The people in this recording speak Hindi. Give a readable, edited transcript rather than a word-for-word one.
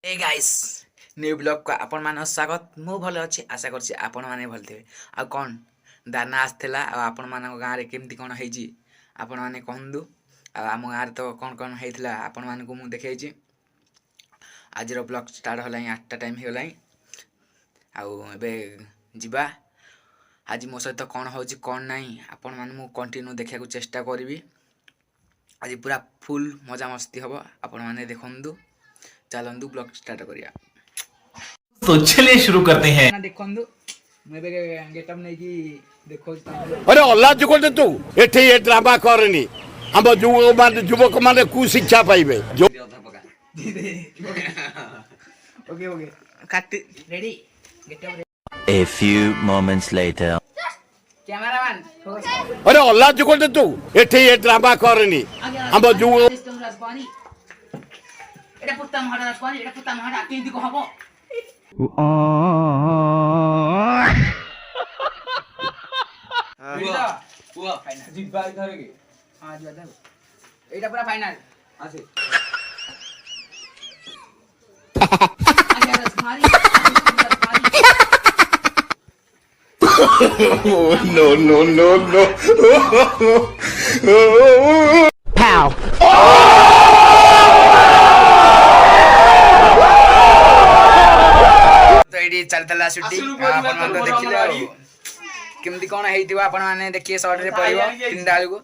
हे गाइस न्यू ब्लॉग को आपण मान स्वागत। मु भल अच्छी आशा करछि आपण माने भल थे। आ कौन दाना आसला आपण मान गाँव में केमती कौन होइछि आपण माने कहंदु। आम गाँव तो कौन कौन होइथिला आपण मान को मु देखैछि। आज ब्लॉग स्टार्ट होला 8टा टाइम हो गलाई। आबे जिबा आज मो सहित कौन होछि कौन नहीं आपण मान मु कंटिन्यू देखा चेष्टा करी। आज पूरा फुल मजा मस्ती हम आपण माने देखंदु। चलंदु ब्लॉग स्टार्ट करिया। तो चलिए शुरू करते हैं। ना देखंदु मैं बे गेटअप नै कि देखो। अरे अल्लाह जुगोटे तू एठे ये ड्रामा करनी हम युवक माने कु शिक्षा पाइबे। Okay okay cut ready get up. A few moments later. Cameraman अरे अल्लाह जुगोटे तू एठे ये ड्रामा करनी हम युवक एटा पुत्ता महाराज कोनी एटा पुत्ता महाराज केंदी को हबो। हुआ फाइनल जिबा धरे के। हां जिबा धरे एटा पूरा फाइनल आसे। no no no no Pow! तो एडी चलतला शूटिंग आपण मान देखिले केमती कोन हेइतिबा आपण माने देखिए शॉर्ट रे पड़िबो 3 डाल को।